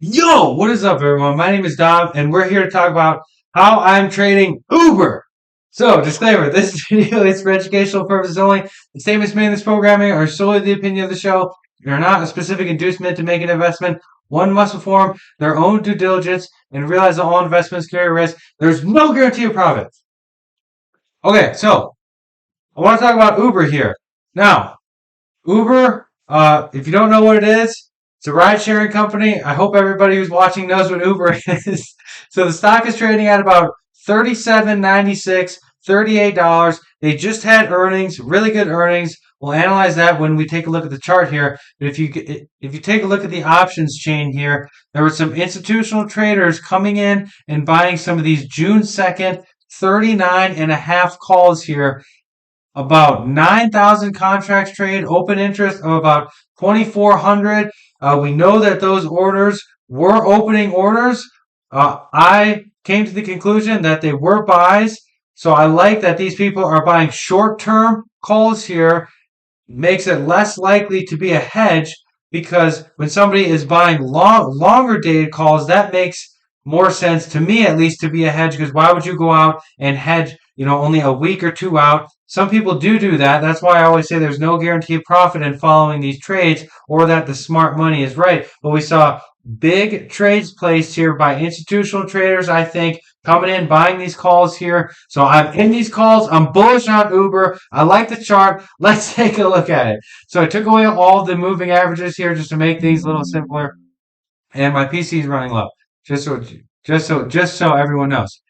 Yo, what is up, everyone? My name is Dom, and we're here to talk about how I'm trading Uber. So, disclaimer: this video is for educational purposes only. The statements made in this programming are solely the opinion of the show. They are not a specific inducement to make an investment. One must perform their own due diligence and realize that all investments carry risk. There's no guarantee of profit. Okay, so I want to talk about Uber here. Now, Uber, if you don't know what it is, it's a ride-sharing company. I hope everybody who's watching knows what Uber is. So the stock is trading at about $37.96, $38. They just had earnings, really good earnings. We'll analyze that when we take a look at the chart here. But if you take a look at the options chain here, there were some institutional traders coming in and buying some of these June 2nd, 39.5 calls here. About 9,000 contracts trade, open interest of about 2,400. We know that those orders were opening orders. I came to the conclusion that they were buys. So I like that these people are buying short-term calls here. Makes it less likely to be a hedge because when somebody is buying longer dated calls, that makes more sense to me, at least, to be a hedge, because why would you go out and hedge, only a week or two out? Some people do that. That's why I always say there's no guarantee of profit in following these trades or that the smart money is right. But we saw big trades placed here by institutional traders, I think, coming in, buying these calls here. So I'm in these calls. I'm bullish on Uber. I like the chart. Let's take a look at it. So I took away all the moving averages here just to make things a little simpler. And my PC is running low. Just so everyone knows.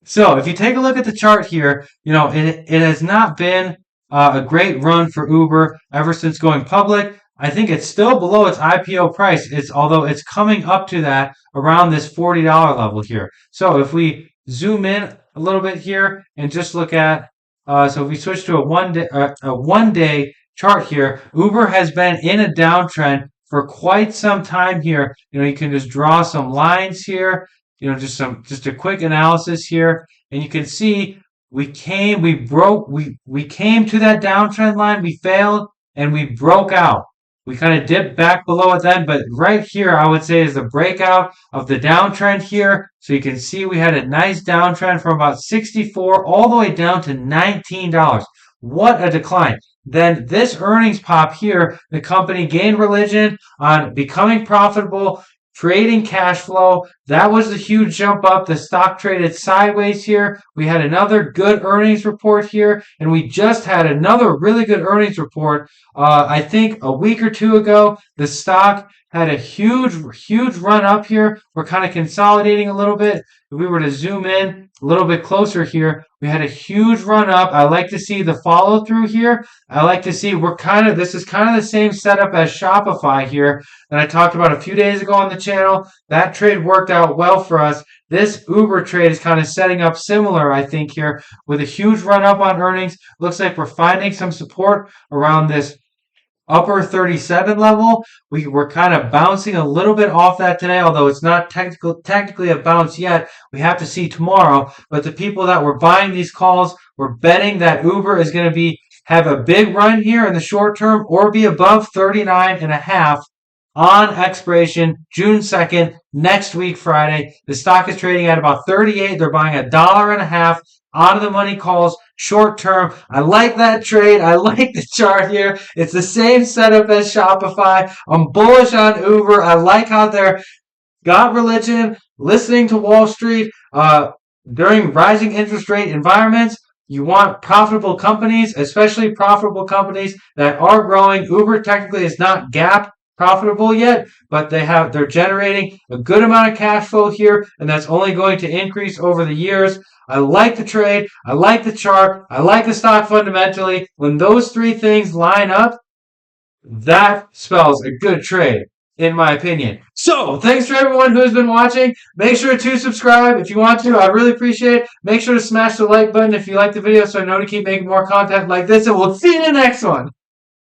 So if you take a look at the chart here, it has not been a great run for Uber ever since going public. I think it's still below its IPO price. Although it's coming up to that around this $40 level here. So if we zoom in a little bit here and just look at, so if we switch to a one day chart here, Uber has been in a downtrend for quite some time here. You can just draw some lines here, just a quick analysis here, and you can see we came to that downtrend line, we failed, and we broke out. We kind of dipped back below it then, but right here I would say is the breakout of the downtrend here. So you can see we had a nice downtrend from about 64 all the way down to $19. What a decline. Then this earnings pop here, the company gained religion on becoming profitable, creating cash flow. That was the huge jump up. The stock traded sideways here. We had another good earnings report here, and we just had another really good earnings report. I think a week or two ago, the stock had a huge run up here. We're kind of consolidating a little bit. If we were to zoom in a little bit closer here, we had a huge run up. I like to see the follow through here. I like to see this is kind of the same setup as Shopify here that I talked about a few days ago on the channel. That trade worked out well for us. This Uber trade is kind of setting up similar, I think, here with a huge run up on earnings. Looks like we're finding some support around this upper 37 level. We're kind of bouncing a little bit off that today, although it's not technically a bounce yet. We have to see tomorrow. But the people that were buying these calls were betting that Uber is going to have a big run here in the short term or be above 39.5 on expiration June 2nd, next week, Friday. The stock is trading at about 38. They're buying $1.50 out of the money calls short term. I like that trade. I like the chart here. It's the same setup as Shopify. I'm bullish on Uber. I like how they're got religion, listening to Wall Street. During rising interest rate environments, you want profitable companies, especially profitable companies that are growing. Uber technically is not GAAP profitable yet, but they're generating a good amount of cash flow here, and that's only going to increase over the years. I like the trade. I like the chart. I like the stock fundamentally. When those three things line up, that spells a good trade, in my opinion. So, thanks for everyone who's been watching. Make sure to subscribe if you want to. I really appreciate it. Make sure to smash the like button if you like the video so I know to keep making more content like this, and we'll see you in the next one.